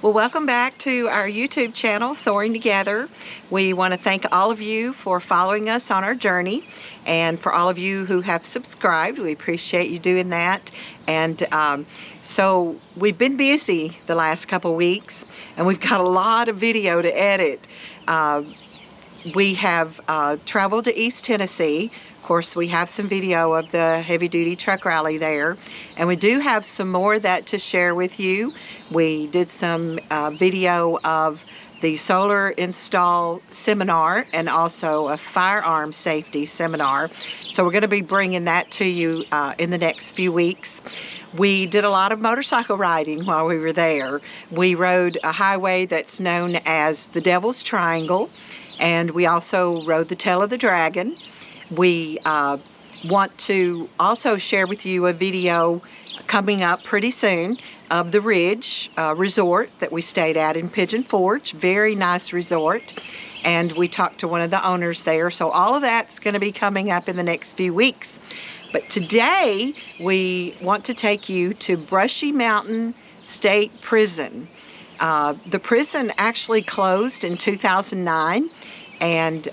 Well, welcome back to our YouTube channel, Soaring Together. We want to thank all of you for following us on our journey, and for all of you who have subscribed. We appreciate you doing that. And so we've been busy the last couple weeks, and we've got a lot of video to edit. We have traveled to East Tennessee. Of course, we have some video of the heavy-duty truck rally there, and we do have some more of that to share with you. We did some video of the solar install seminar and also a firearm safety seminar. So we're going to be bringing that to you in the next few weeks. We did a lot of motorcycle riding while we were there. We rode a highway that's known as the Devil's Triangle, and we also rode the Tail of the Dragon. We want to also share with you a video coming up pretty soon of the Ridge Resort that we stayed at in Pigeon Forge. Very nice resort, and we talked to one of the owners there. So all of that's going to be coming up in the next few weeks. But today we want to take you to Brushy Mountain State Prison. The prison actually closed in 2009. And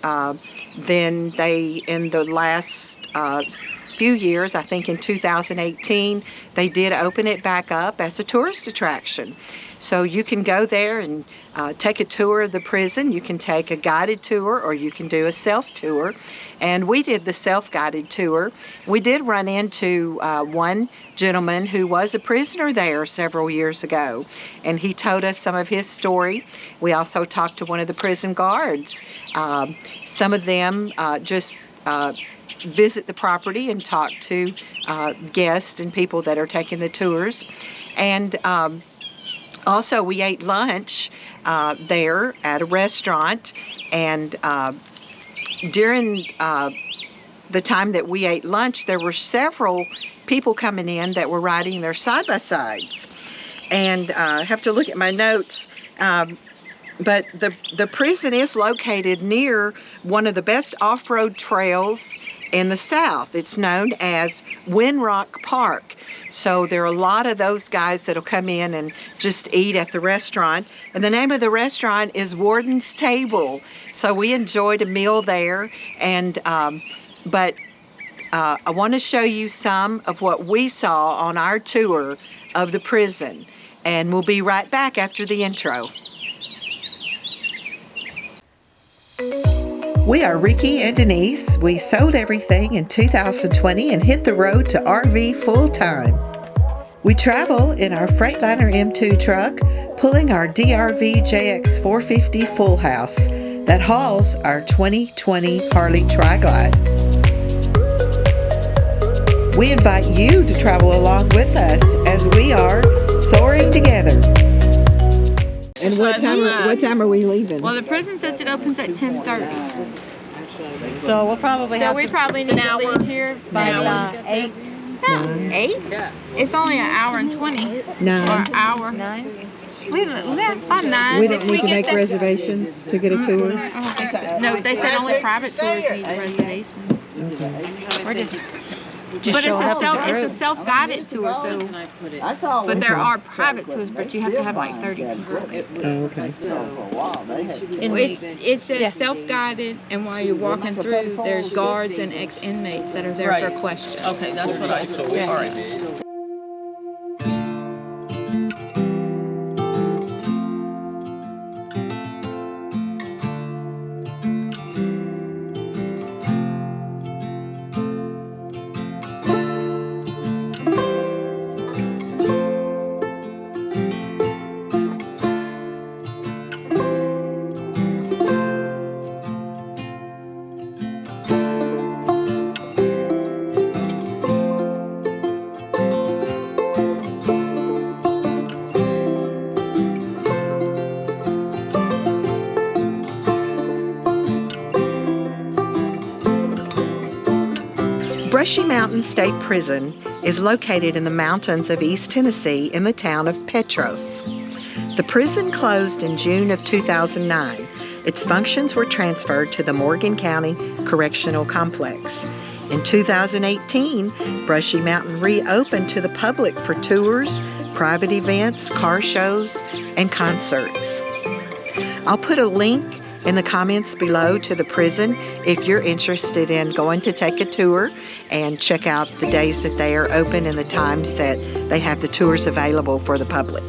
then they, in the last few years, I think in 2018, they did open it back up as a tourist attraction. So you can go there and take a tour of the prison. You can take a guided tour, or you can do a self-tour. And we did the self-guided tour. We did run into one gentleman who was a prisoner there several years ago, and he told us some of his story. We also talked to one of the prison guards. Some of them just visit the property and talk to guests and people that are taking the tours. And also, we ate lunch there at a restaurant, and during the time that we ate lunch, there were several people coming in that were riding their side-by-sides. And I have to look at my notes, but the prison is located near one of the best off-road trails in the South. It's known as Windrock Park. So there are a lot of those guys that'll come in and just eat at the restaurant. And the name of the restaurant is Warden's Table. So we enjoyed a meal there. And but I want to show you some of what we saw on our tour of the prison. And we'll be right back after the intro. We are Ricky and Denise. We sold everything in 2020 and hit the road to RV full-time. We travel in our Freightliner M2 truck, pulling our DRV JX 450 full house that hauls our 2020 Harley Tri-Glide. We invite you to travel along with us as we are soaring together. And what time are we leaving? Well, the prison says it opens at 10:30. So we'll probably So we probably need to leave here by 8. Nine. 8? Yeah. It's only an hour and 20. 9. Or an hour. 9. We about 9. We don't need to make reservations to get a tour? I don't think so. No, they said only private tours need a reservation. Okay. We're just but it's a self-guided tour, so. But there are private tours, but you have to have like 30 people. Oh, okay. It says self-guided, and while you're walking through, there's guards and ex-inmates that are there for questions. Okay, that's what I saw. All right. Brushy Mountain State Prison is located in the mountains of East Tennessee in the town of Petros. The prison closed in June of 2009. Its functions were transferred to the Morgan County Correctional Complex. In 2018, Brushy Mountain reopened to the public for tours, private events, car shows, and concerts. I'll put a link in the comments below to the prison if you're interested in going to take a tour and check out the days that they are open and the times that they have the tours available for the public.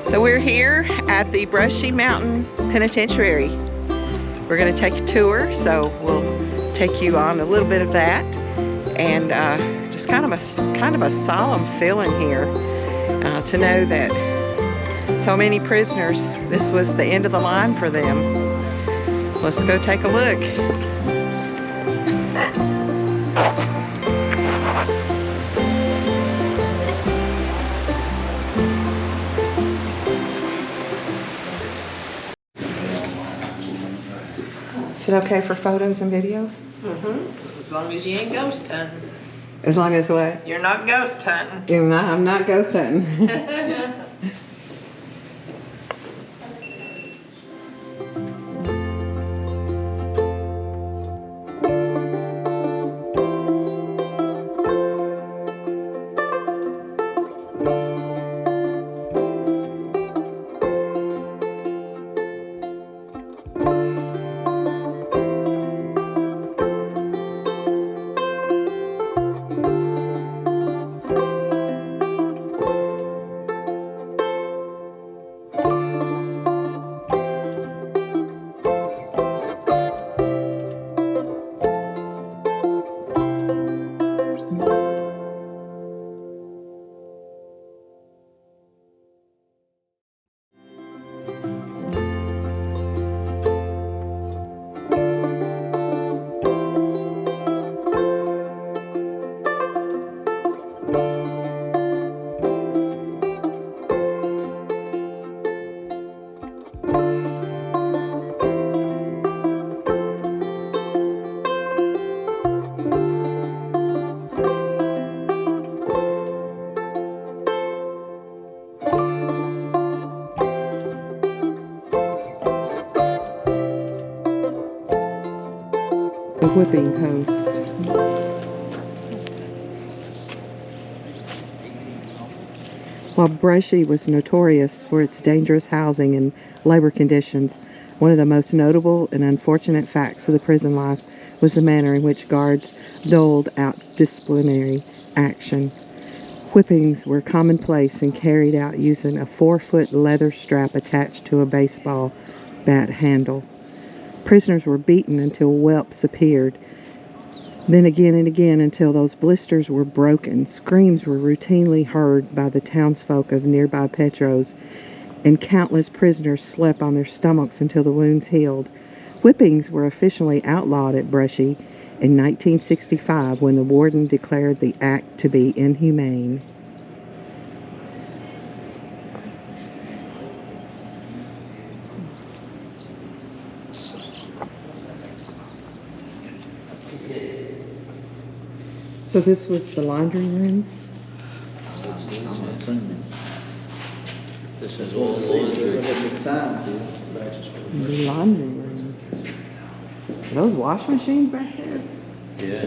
So we're here at the Brushy Mountain Penitentiary. We're going to take a tour, so we'll take you on a little bit of that, and just kind of a solemn feeling here to know that so many prisoners, this was the end of the line for them. Let's go take a look. Is it okay for photos and video? Mm-hmm. As long as you ain't ghost hunting. As long as what? You're not ghost hunting. I'm not ghost hunting. The whipping post. While Brushy was notorious for its dangerous housing and labor conditions, one of the most notable and unfortunate facts of the prison life was the manner in which guards doled out disciplinary action. Whippings were commonplace and carried out using a 4-foot leather strap attached to a baseball bat handle. Prisoners were beaten until whelps appeared, then again and again until those blisters were broken. Screams were routinely heard by the townsfolk of nearby Petros, and countless prisoners slept on their stomachs until the wounds healed. Whippings were officially outlawed at Brushy in 1965 when the warden declared the act to be inhumane. So this was the laundry room? I'm assuming. This is all laundry. The laundry room. Are those wash machines back there? Yeah.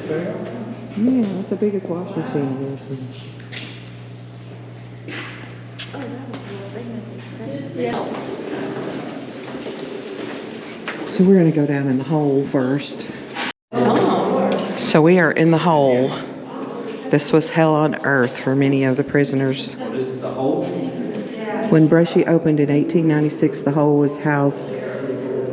Yeah, that's the biggest wash machine I've ever seen. So we're going to go down in the hole first. So we are in the hole. This was hell on earth for many of the prisoners. When Brushy opened in 1896, the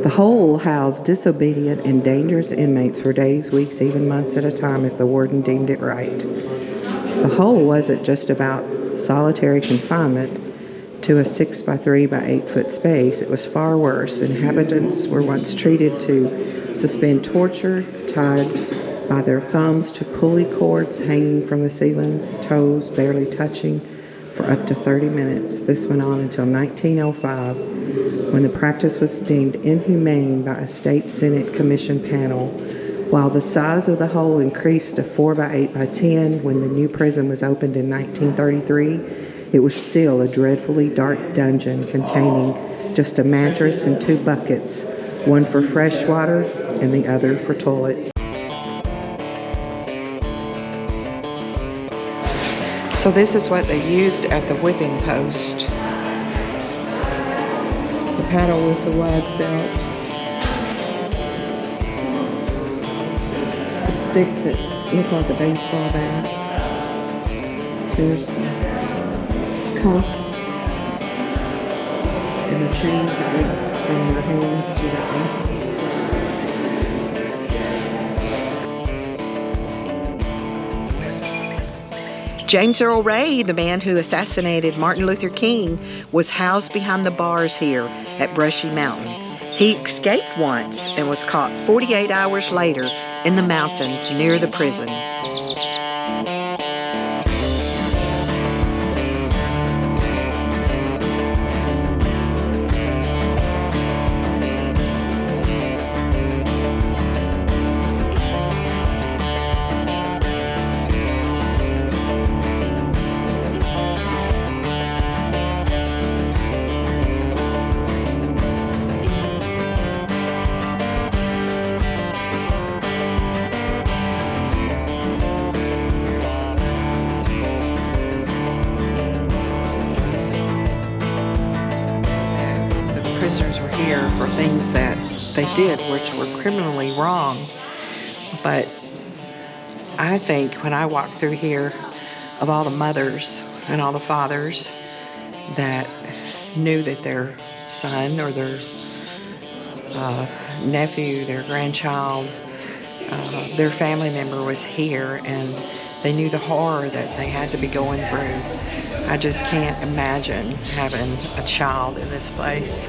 hole housed disobedient and dangerous inmates for days, weeks, even months at a time if the warden deemed it right. The hole wasn't just about solitary confinement to a 6 by 3 by 8 foot space. It was far worse. Inhabitants were once treated to suspend torture, tied by their thumbs to pulley cords hanging from the ceilings, toes barely touching, for up to 30 minutes. This went on until 1905, when the practice was deemed inhumane by a state Senate Commission panel, while the size of the hole increased to 4 by 8 by 10 when the new prison was opened in 1933. It was still a dreadfully dark dungeon containing just a mattress and 2 buckets, one for fresh water and the other for toilet. So this is what they used at the whipping post. The paddle with the wide felt. The stick that looked like a baseball bat. There's the cuffs and the chains that went from their hands to their ankles. James Earl Ray, the man who assassinated Martin Luther King, was housed behind the bars here at Brushy Mountain. He escaped once and was caught 48 hours later in the mountains near the prison. For things that they did which were criminally wrong. But I think when I walk through here, of all the mothers and all the fathers that knew that their son or their nephew, their grandchild, their family member was here, and they knew the horror that they had to be going through. I just can't imagine having a child in this place.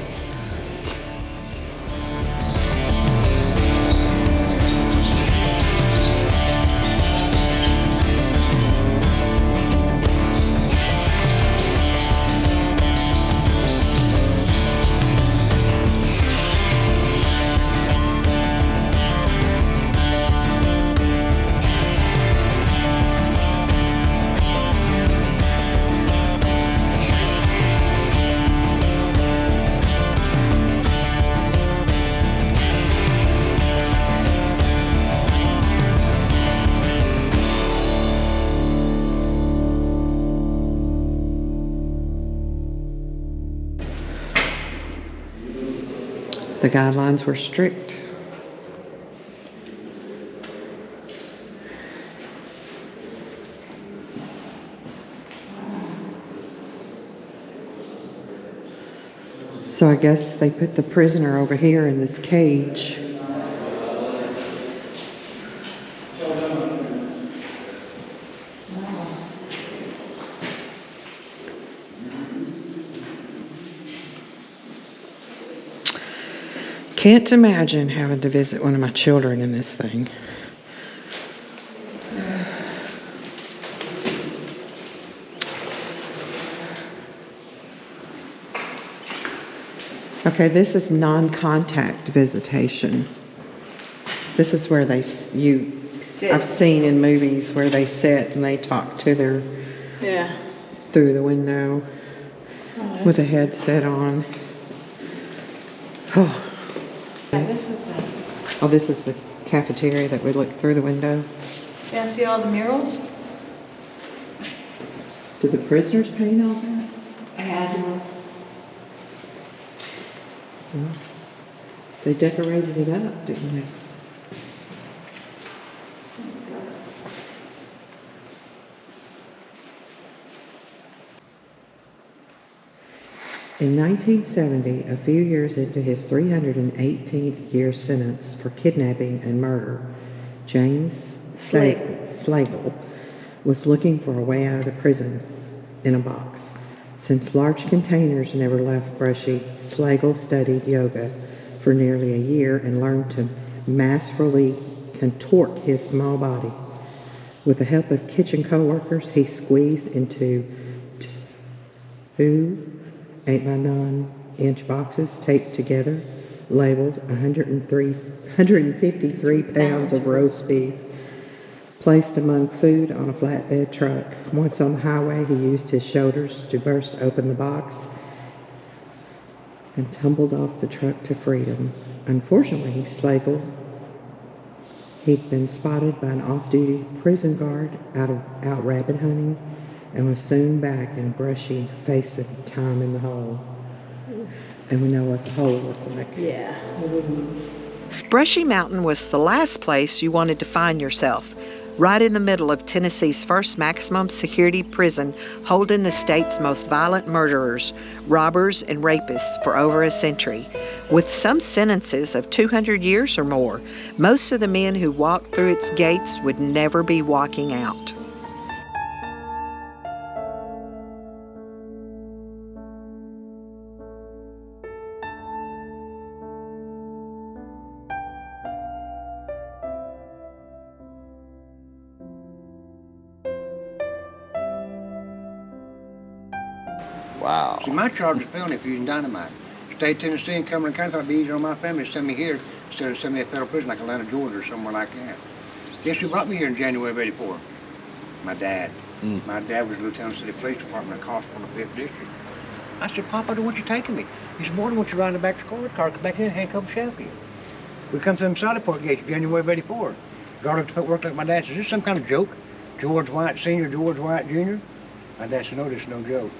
The guidelines were strict. So I guess they put the prisoner over here in this cage. Can't imagine having to visit one of my children in this thing. Okay, this is non-contact visitation. This is where I've seen in movies where they sit and they talk to their, through the window with a headset on. Oh. Oh, this is the cafeteria that we look through the window. Yeah, see all the murals? Did the prisoners paint all that? I had one. Well, they decorated it up, didn't they? In 1970, a few years into his 318th year sentence for kidnapping and murder, James Slagle was looking for a way out of the prison in a box. Since large containers never left Brushy, Slagle studied yoga for nearly a year and learned to masterfully contort his small body. With the help of kitchen co-workers, he squeezed into 2 8x9-inch boxes taped together, labeled 153 pounds of roast beef, placed among food on a flatbed truck. Once on the highway, he used his shoulders to burst open the box and tumbled off the truck to freedom. Unfortunately, Slagle, he'd been spotted by an off-duty prison guard out rabbit hunting and was soon back in Brushy, facing time in the hole. And we know what the hole looked like. Yeah. Brushy Mountain was the last place you wanted to find yourself, right in the middle of Tennessee's first maximum security prison, holding the state's most violent murderers, robbers, and rapists for over a century. With some sentences of 200 years or more, most of the men who walked through its gates would never be walking out. Wow. See, my charge is felony for using dynamite. State Tennessee and Cumberland County thought it'd be easier on my family to send me here instead of sending me to federal prison like Atlanta, Georgia, or somewhere like that. Guess who brought me here in January of '84? My dad. My dad was Lieutenant City Police Department at Constable in the 5th District. I said, Papa, I don't want you taking me. He said, Warden, I want you riding back to the car, come back in and handcuff and shackle you. We come through them Solid Port gates, January of '84. Guard looked at work like my dad said, is this some kind of joke? George White Sr., George White Jr.? My dad said, no, this is no joke.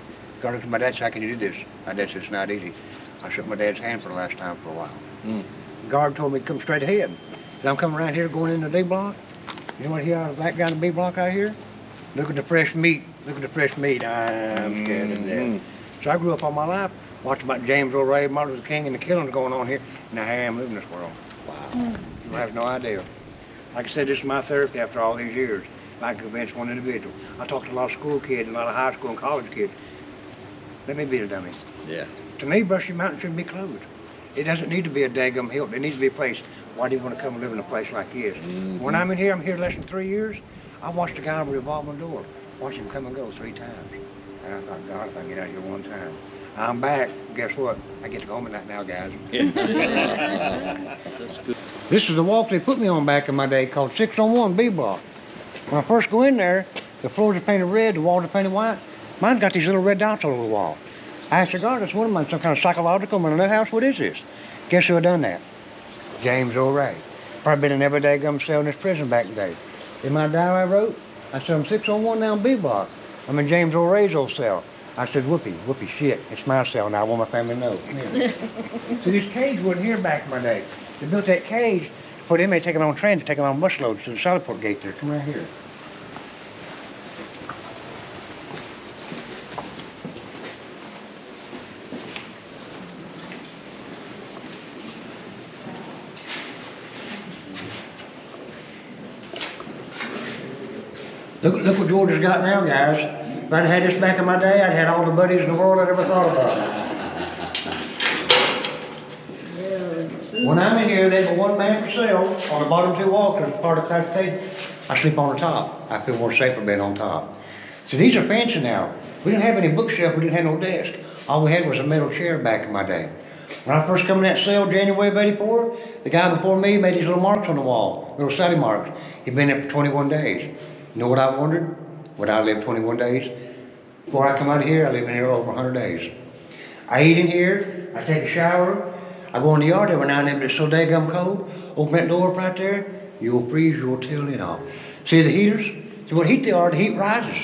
Guard looked at my dad and said, how can you do this? My dad said, it's not easy. I shook my dad's hand for the last time for a while. Guard told me to come straight ahead. Said, I'm coming around here going into the D block. You know what here, back down the B block out here? Look at the fresh meat. Look at the fresh meat. I'm scared of that. So I grew up all my life watching about James Earl Ray, Martin Luther King, and the killings going on here. Now here I am living in this world. Wow. You have no idea. Like I said, this is my therapy after all these years. I can convince one individual. I talked to a lot of school kids, a lot of high school and college kids. Let me be the dummy. Yeah. To me, Brushy Mountain shouldn't be closed. It doesn't need to be a daggum hill. It needs to be a place. Why do you want to come and live in a place like this? When I'm here less than 3 years. I watched a guy over a revolving door. Watched him come and go 3 times. And I thought, God, if I get out here one time. I'm back. Guess what? I get to go home at night now, guys. That's good. This is the walk they put me on back in my day called 601 B block. When I first go in there, the floors are painted red, the walls are painted white. Mine's got these little red dots all over the wall. I asked the guard, that's one of mine, some kind of psychological mental house. What is this? Guess who had done that? James Earl Ray. Probably been in every day gum cell in this prison back in the day. In my diary I wrote, I said, I'm 601 down B block. I'm in James Earl Ray's old cell. I said, whoopee shit, it's my cell now, I want my family to know. Come here. See, this cage wasn't here back in my day. They built that cage for the inmate to take them on train, to take them on bus loads to the Solid Port gate there. Come right here. Look what Georgia's got now, guys. If I'd had this back in my day, I'd had all the buddies in the world I'd ever thought about. When I'm in here, there's a one-man per cell on the bottom 2 walls as part of classification. I sleep on the top. I feel more safer being on top. See, these are fancy now. We didn't have any bookshelf, we didn't have no desk. All we had was a metal chair back in my day. When I first come in that cell, January of '84, the guy before me made these little marks on the wall, little study marks. He'd been there for 21 days. You know what I wondered? Would I live 21 days? Before I come out of here, I live in here over 100 days. I eat in here, I take a shower, I go in the yard every now and then, but it's so daggum cold. Open that door up right there, you'll freeze your tail end off. See the heaters? See what heat they are, the heat rises.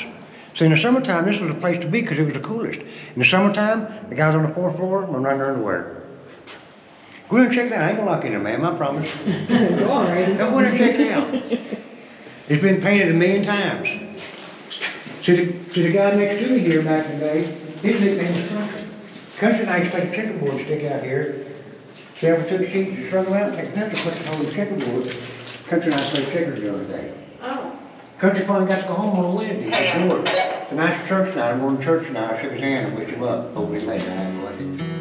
So in the summertime, this was the place to be because it was the coolest. In the summertime, the guys on the 4th floor were running their underwear. Go in and check it out. I ain't gonna lock in there, ma'am, I promise. Go in and check it out. It's been painted 1,000,000 times. See the guy next to me here back in the day, his nickname was Country. Country and I used to take a checkerboard and stick out here. See, I took sheets and strung them out and take a pencil, put it on the checkerboard. Country and I played checkers the other day. Oh. Country finally got to go home on a Wednesday. He said, George, tonight's church night. I'm going to church tonight. I shook his hand and wished him up. Hope he made it.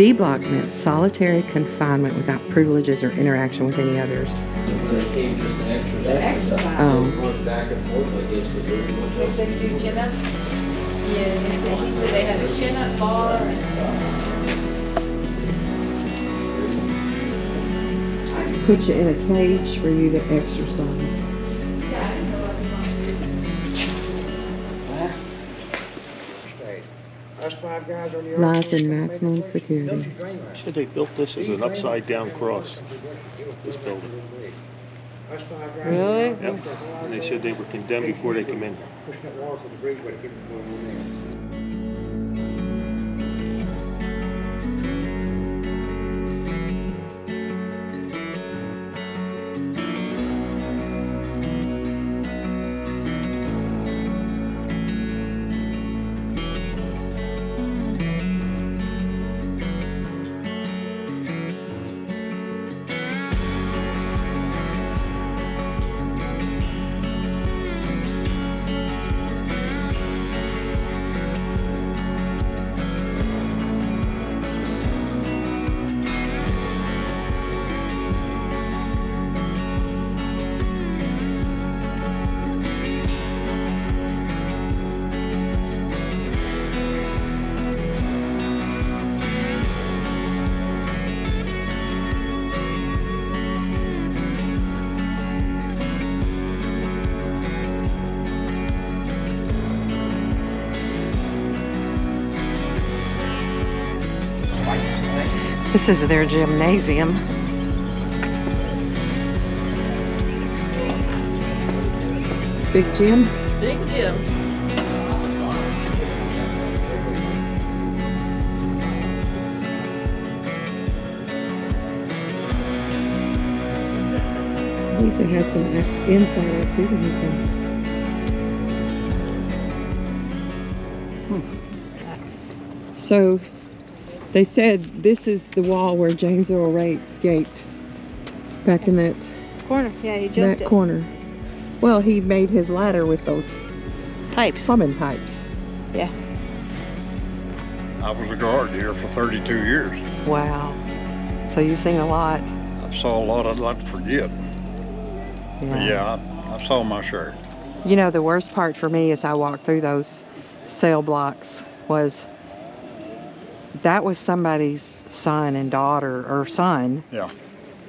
D-block meant solitary confinement without privileges or interaction with any others. It's a cage, just an exercise. Oh. Going back and forth, I guess, with everyone. They said do chin-ups. Yeah, he said they had a chin-up bar and Put you in a cage for you to exercise. Life in maximum security. Said they built this as an upside-down cross, this building. Really? Yep. And they said they were condemned before they came in. This is their gymnasium. Big gym? big gym. At least they had some inside activities in. So they said this is the wall where James Earl Ray escaped back in that Corner. Yeah, he jumped that corner. Well, he made his ladder with those Pipes. plumbing pipes. Yeah. I was a guard here for 32 years. Wow. So you've seen a lot. I saw a lot I'd like to forget. But yeah, I saw my share. You know, the worst part for me as I walked through those cell blocks was that was somebody's son and daughter, or son. Yeah.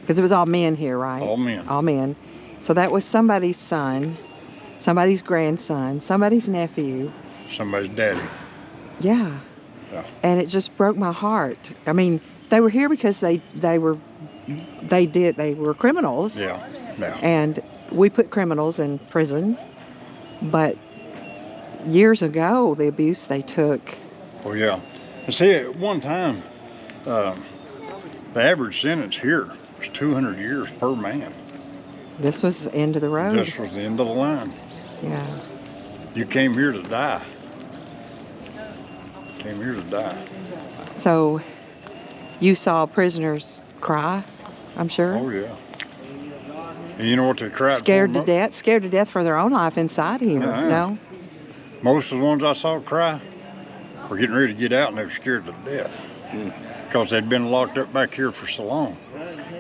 Because it was all men here, right? All men. All men. So that was somebody's son, somebody's grandson, somebody's nephew. Somebody's daddy. Yeah. Yeah. And it just broke my heart. I mean, they were here because they were criminals. Yeah. Yeah. And we put criminals in prison. But years ago, the abuse they took. Oh yeah. And see, at one time, the average sentence here was 200 years per man. This was the end of the road. This was the end of the line. Yeah. You came here to die. Came here to die. So you saw prisoners cry, I'm sure? Oh yeah. And you know what they cried Scared for? to death? Scared to death for their own life inside here, Uh-uh. no? Most of the ones I saw cry were getting ready to get out and they were scared to death. Because they'd been locked up back here for so long.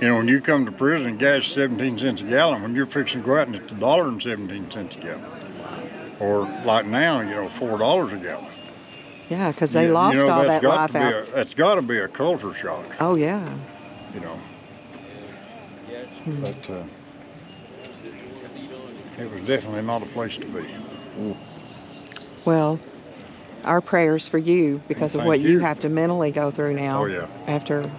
You know, when you come to prison, gas is 17 cents a gallon. When you're fixing to go out and it's $1.17 a gallon. Or like now, you know, $4 a gallon. Yeah, because they lost you know, all that's that got life to be out. That's got to be a culture shock, Oh, yeah. you know. But it was definitely not a place to be. Well, our prayers for you because of Thank what you you. have to mentally go through now. Oh, yeah. After,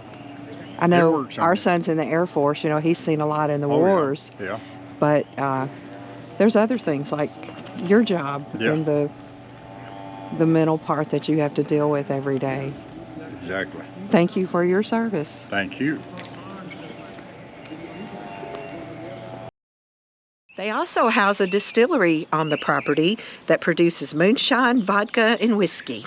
I know works on our me. son's in the Air Force, you know, he's seen a lot in the Oh, wars. Yeah. But there's other things like your job Yeah. and the mental part that you have to deal with every day. Exactly. Thank you for your service. Thank you. They also house a distillery on the property that produces moonshine, vodka, and whiskey.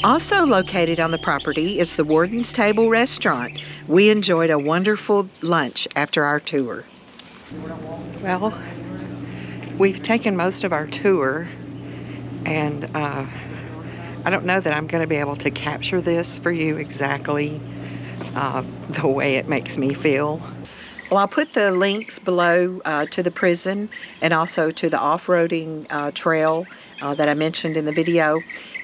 Also located on the property is the Warden's Table restaurant. We enjoyed a wonderful lunch after our tour. Well, we've taken most of our tour, and I don't know that I'm going to be able to capture this for you exactly the way it makes me feel. Well, I'll put the links below to the prison and also to the off-roading trail that I mentioned in the video.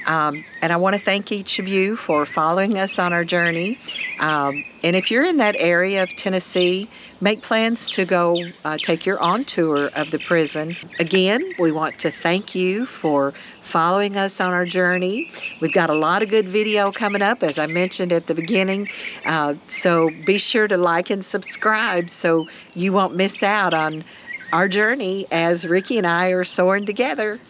And I want to thank each of you for following us on our journey. And if you're in that area of Tennessee, make plans to go take your own tour of the prison. Again, we want to thank you for following us on our journey. We've got a lot of good video coming up, as I mentioned at the beginning. So be sure to like and subscribe so you won't miss out on our journey as Ricky and I are soaring together.